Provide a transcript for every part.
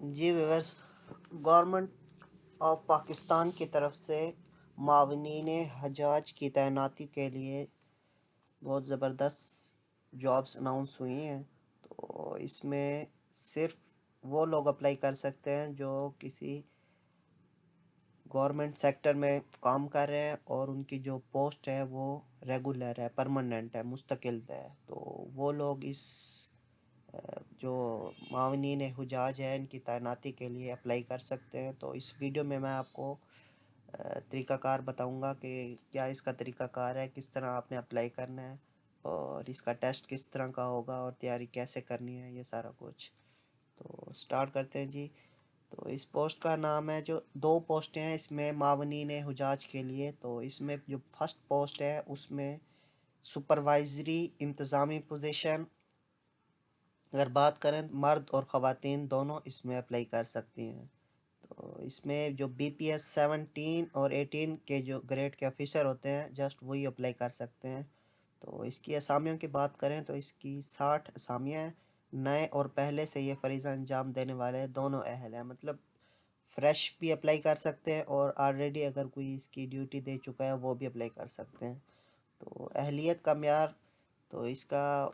Ji viewers, government of Pakistan की तरफ से मावनीन हजाज की तैनाती के लिए बहुत ज़बरदस्त जॉब्स अनाउंस हुई हैं। तो इसमें सिर्फ वो लोग अप्लाई कर सकते हैं जो किसी गवर्नमेंट सेक्टर में काम कर रहे हैं और उनकी जो पोस्ट है वो रेगुलर है, परमानेंट है, मुस्तकिल है। तो वो लोग इस जो मावनीन हुजाज है इनकी तैनाती के लिए अप्लाई कर सकते हैं। तो इस वीडियो में मैं आपको तरीक़ाकार बताऊंगा कि क्या इसका तरीक़ाकार है, किस तरह आपने अप्लाई करना है और इसका टेस्ट किस तरह का होगा और तैयारी कैसे करनी है, ये सारा कुछ। तो स्टार्ट करते हैं जी। तो इस पोस्ट का नाम है, जो दो पोस्टें हैं इसमें मावनीन हुजाज के लिए। तो इसमें जो फर्स्ट पोस्ट है उसमें सुपरवाइजरी इंतज़ामी पोजीशन, अगर बात करें मर्द और ख़वातीन दोनों इसमें अप्लाई कर सकती हैं। तो इसमें जो BPS 17 और 18 के जो ग्रेड के ऑफिसर होते हैं जस्ट वही अप्लाई कर सकते हैं। तो इसकी असामियों की बात करें तो इसकी 60 असामियाँ हैं। नए और पहले से ये फरीज़ा अंजाम देने वाले दोनों अहल हैं, मतलब फ़्रेश भी अप्लाई कर सकते हैं और ऑलरेडी अगर कोई इसकी ड्यूटी दे चुका है वो भी अप्लाई कर सकते हैं। तो अहलियत का म्यार तो इसका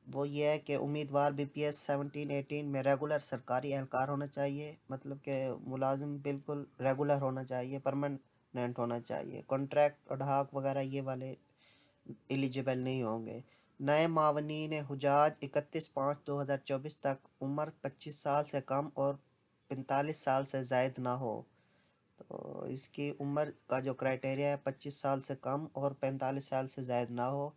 वो ये है कि उम्मीदवार BPS 17-18 में रेगुलर सरकारी एहलकार होना चाहिए, मतलब कि मुलाजिम बिल्कुल रेगुलर होना चाहिए, परमानेंट होना चाहिए। कॉन्ट्रैक्ट अडहाक वगैरह ये वाले एलिजिबल नहीं होंगे। नए मावनीन हुजाज 31/5/2024 तक उम्र 25 साल से कम और 45 साल से ज़ायद ना हो। तो इसकी उम्र का जो क्राइटेरिया है 25 साल से कम और 45 साल से ज़ायद ना हो।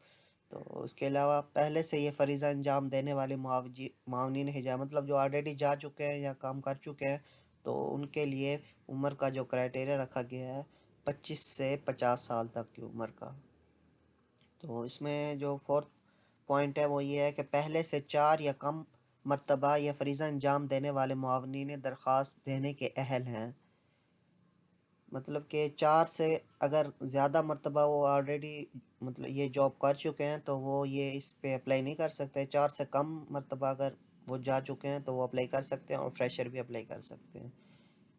तो उसके अलावा पहले से ये फरीज़ा अंजाम देने वाले मावनीन हिजाब, मतलब जो ऑलरेडी जा चुके हैं या काम कर चुके हैं, तो उनके लिए उम्र का जो क्राइटेरिया रखा गया है 25 से 50 साल तक की उम्र का। तो इसमें जो फोर्थ पॉइंट है वो ये है कि पहले से 4 या कम मरतबा या फरीज़ा अंजाम देने वाले मुआवनीन दरख्वास्त देने के अहल हैं। मतलब कि 4 से अगर ज़्यादा मरतबा वो ऑलरेडी मतलब ये जॉब कर चुके हैं तो वो ये इस पे अप्लाई नहीं कर सकते। 4 से कम मरतबा अगर वो जा चुके हैं तो वो अप्लाई कर सकते हैं और फ्रेशर भी अप्लाई कर सकते हैं।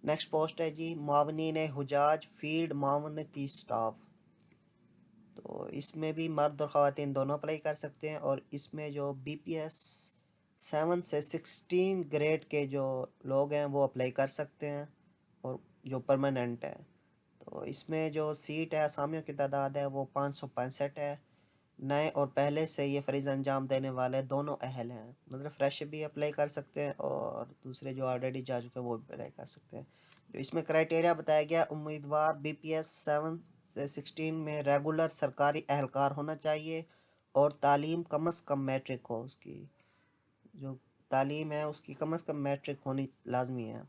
नेक्स्ट पोस्ट है जी मावनीन हुजाज फील्ड मावनती स्टाफ। तो इसमें भी मर्द और ख़वातीन दोनों अप्लाई कर सकते हैं और इसमें जो BPS 7 से 16 ग्रेड के जो लोग हैं वो अप्लाई कर सकते हैं और जो परमानेंट है। तो इसमें जो सीट है, असामियों की तादाद है वो 565 है। नए और पहले से ये फ़रीज़ा अंजाम देने वाले दोनों अहल हैं, मतलब फ्रेश भी अप्लाई कर सकते हैं और दूसरे जो ऑलरेडी जा चुके हैं वो भी अप्लाई कर सकते हैं। जो इसमें क्राइटेरिया बताया गया, उम्मीदवार BPS 7 से 16 में रेगुलर सरकारी एहलकार होना चाहिए और तालीम कम अज़ कम मैट्रिक हो, उसकी जो तालीम है उसकी कम अज़ कम मैट्रिक होनी लाजमी है।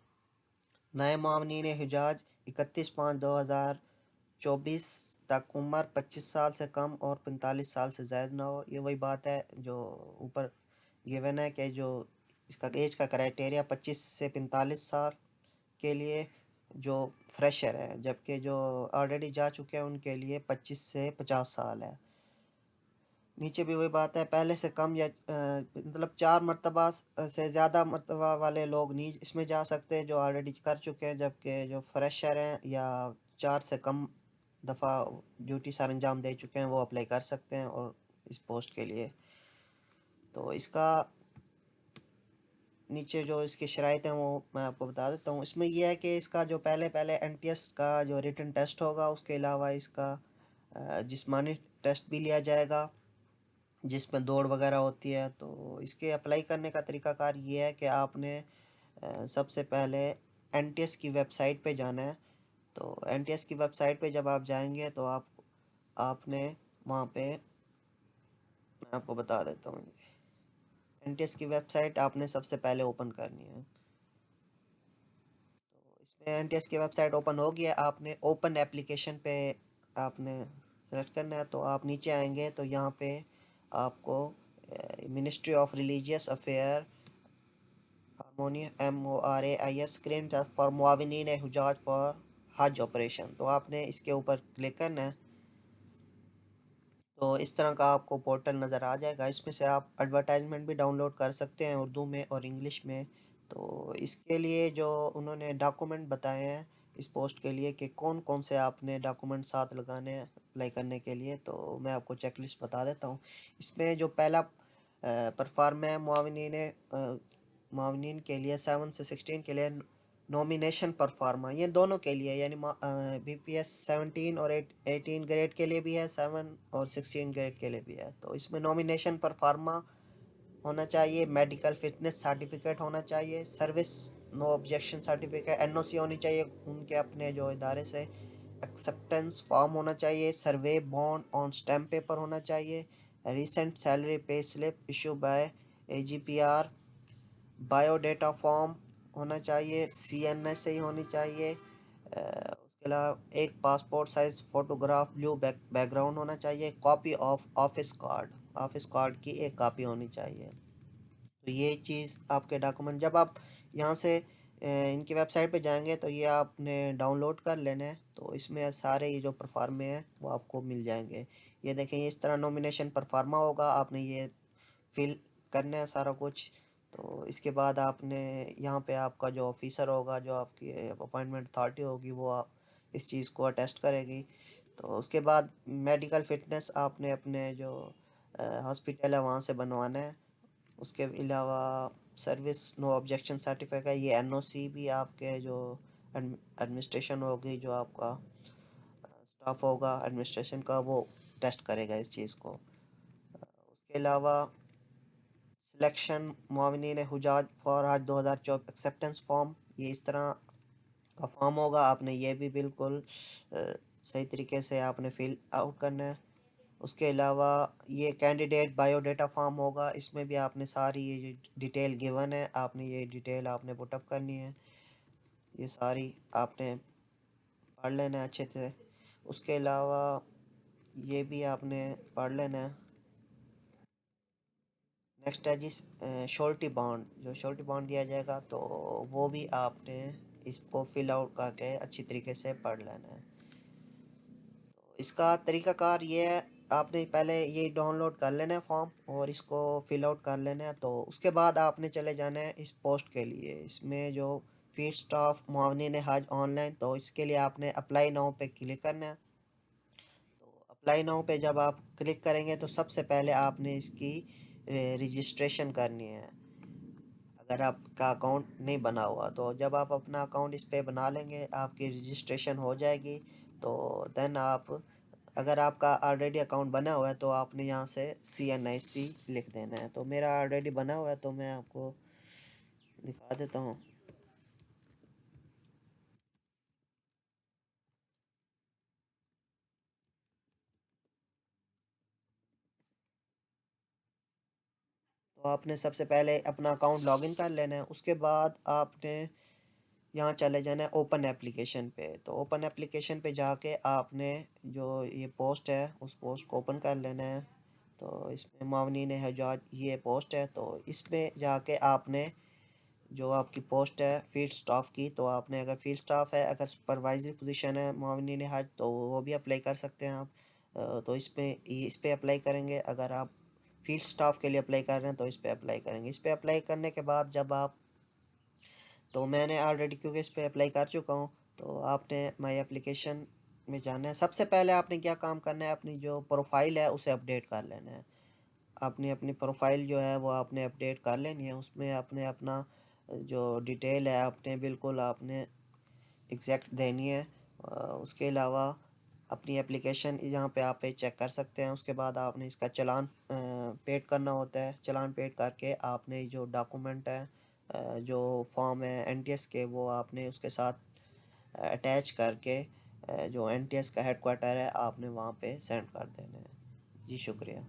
नए मामनीन हिजाज 31/5/2024 तक उम्र 25 साल से कम और 45 साल से ज़ायद ना हो। ये वही बात है जो ऊपर गिवन है कि जो इसका एज का क्राइटेरिया 25 से 45 साल के लिए जो फ्रेशर है, जबकि जो ऑलरेडी जा चुके हैं उनके लिए 25 से 50 साल है। नीचे भी वही बात है, पहले से कम या मतलब 4 मरतबा से ज़्यादा मरतबा वाले लोग नहीं इसमें जा सकते जो ऑलरेडी कर चुके हैं, जबकि जो फ्रेशर हैं या 4 से कम दफ़ा ड्यूटी सर अंजाम दे चुके हैं वो अप्लाई कर सकते हैं और इस पोस्ट के लिए। तो इसका नीचे जो इसकी शराइत हैं वो मैं आपको बता देता हूँ। इसमें यह है कि इसका जो पहले NTS का जो रिटन टेस्ट होगा, उसके अलावा इसका जिस्मानी टेस्ट भी लिया जाएगा जिसमें दौड़ वगैरह होती है। तो इसके अप्लाई करने का तरीकाकार ये है कि आपने सबसे पहले NTS की वेबसाइट पे जाना है। तो NTS की वेबसाइट पे जब आप जाएंगे तो आपने वहाँ पे, मैं आपको बता देता हूँ, NTS की वेबसाइट आपने सबसे पहले ओपन करनी है। तो इसमें NTS की वेबसाइट ओपन हो गया, आपने ओपन एप्लीकेशन पे आपने सेलेक्ट करना है। तो आप नीचे आएंगे तो यहाँ पे आपको मिनिस्ट्री ऑफ रिलीजियस अफेयर हारमोनियम MORAIS स्क्रीन फॉर मुआविनीन हुजाज फॉर हज ऑपरेशन, तो आपने इसके ऊपर क्लिक करना है। तो इस तरह का आपको पोर्टल नज़र आ जाएगा। इसमें से आप एडवर्टाइजमेंट भी डाउनलोड कर सकते हैं उर्दू में और इंग्लिश में। तो इसके लिए जो उन्होंने डॉक्यूमेंट बताए हैं इस पोस्ट के लिए कि कौन कौन से आपने डॉक्यूमेंट साथ लगाने हैं अप्लाई करने के लिए, तो मैं आपको चेकलिस्ट बता देता हूँ। इसमें जो पहला परफॉर्म है मुआविनीन के लिए 7 से 16 के लिए नॉमिनेशन परफार्मा, ये दोनों के लिए, यानी BPS 17 और 18 ग्रेड के लिए भी है, 7 और 16 ग्रेड के लिए भी है। तो इसमें नॉमिनेशन परफार्मा होना चाहिए, मेडिकल फिटनेस सर्टिफिकेट होना चाहिए, service no objection certificate NOC होनी चाहिए उनके अपने जो इदारे से, एक्सेप्टेंस फॉर्म होना चाहिए, सर्वे बॉन्ड ऑन स्टैम्प पेपर होना चाहिए, recent salary pay slip issue bye AGPR, biodata form होना चाहिए, CNSA होनी चाहिए, उसके अलावा एक passport size photograph blue background होना चाहिए, कॉपी ऑफ ऑफिस कार्ड की एक कॉपी होनी चाहिए। तो ये चीज़ आपके डॉक्यूमेंट जब आप यहाँ से इनकी वेबसाइट पे जाएंगे तो ये आपने डाउनलोड कर लेना है। तो इसमें सारे ये जो परफार्मे हैं वो आपको मिल जाएंगे। ये देखें, इस तरह नॉमिनेशन परफार्मा होगा, आपने ये फिल करना है सारा कुछ। तो इसके बाद आपने यहाँ पे आपका जो ऑफिसर होगा, जो आपकी अपॉइंटमेंट अथॉरिटी होगी, वो आप इस चीज़ को अटेस्ट करेगी। तो उसके बाद मेडिकल फिटनेस आपने अपने जो हॉस्पिटल है वहाँ से बनवाना है। उसके अलावा सर्विस नो ऑब्जेक्शन सर्टिफिकेट, ये NOC भी आपके जो एडमिनिस्ट्रेशन होगी, जो आपका स्टाफ होगा एडमिनिस्ट्रेशन का, वो टेस्ट करेगा इस चीज़ को। उसके अलावा सिलेक्शन मुआविनीन हुजाज फॉर आज 2024 एक्सेप्टेंस फॉर्म, ये इस तरह का फॉर्म होगा, आपने ये भी बिल्कुल सही तरीके से आपने फिल आउट करना है। उसके अलावा ये कैंडिडेट बायोडाटा फॉर्म होगा, इसमें भी आपने सारी ये जो डिटेल गिवन है, आपने ये डिटेल आपने पुटअप करनी है, ये सारी आपने पढ़ लेना है अच्छे से। उसके अलावा ये भी आपने पढ़ लेना है। नेक्स्ट है जी श्योरिटी बॉन्ड, जो श्योरिटी बॉन्ड दिया जाएगा तो वो भी आपने इसको फिल आउट करके अच्छी तरीके से पढ़ लेना है। इसका तरीकाकार ये है, आपने पहले ये डाउनलोड कर लेना है फॉर्म और इसको फिल आउट कर लेना है। तो उसके बाद आपने चले जाना है इस पोस्ट के लिए, इसमें जो फील्ड स्टाफ मुआवनीन हज ऑनलाइन, तो इसके लिए आपने अप्लाई नाउ पे क्लिक करना है। तो अप्लाई नाउ पे जब आप क्लिक करेंगे तो सबसे पहले आपने इसकी रजिस्ट्रेशन करनी है। अगर आपका अकाउंट नहीं बना हुआ तो जब आप अपना अकाउंट इस पे बना लेंगे, आपकी रजिस्ट्रेशन हो जाएगी। तो देन आप, अगर आपका ऑलरेडी अकाउंट बना हुआ है तो आपने यहाँ से CNIC लिख देना है। तो मेरा ऑलरेडी बना हुआ है तो मैं आपको दिखा देता हूँ। तो आपने सबसे पहले अपना अकाउंट लॉगिन कर लेना है। उसके बाद आपने यहाँ चले जाना है ओपन एप्लीकेशन पे। तो ओपन एप्लीकेशन पे जाके आपने जो ये पोस्ट है उस पोस्ट को ओपन कर लेना है। तो इसमें मावनीन हजाज ये पोस्ट है, तो इसमें जाके आपने जो आपकी पोस्ट है फील्ड स्टाफ की, तो आपने अगर फील्ड स्टाफ है, अगर सुपरवाइजरी पोजीशन है मावनीन हज, तो वो भी अप्लाई कर सकते हैं आप। तो इस पे अप्लाई करेंगे। अगर आप फील्ड स्टाफ के लिए अप्लाई कर रहे हैं तो इस पे अप्लाई करेंगे। इस पे अप्लाई करने के बाद जब आप, तो मैंने ऑलरेडी क्योंकि इस पे अप्लाई कर चुका हूँ, तो आपने माई एप्लीकेशन में जाना है। सबसे पहले आपने क्या काम करना है, अपनी जो प्रोफाइल है उसे अपडेट कर लेना है। आपने अपनी प्रोफाइल जो है वो आपने अपडेट कर लेनी है। उसमें आपने अपना जो डिटेल है आपने बिल्कुल आपने एग्जैक्ट देनी है। उसके अलावा अपनी एप्लीकेशन यहाँ पे आप पे चेक कर सकते हैं। उसके बाद आपने इसका चालान पेड करना होता है। चालान पेड करके आपने जो डॉक्यूमेंट है, जो फॉर्म है NTS के, वो आपने उसके साथ अटैच करके जो NTS का हेडक्वार्टर है आपने वहाँ पे सेंड कर देना है। जी शुक्रिया।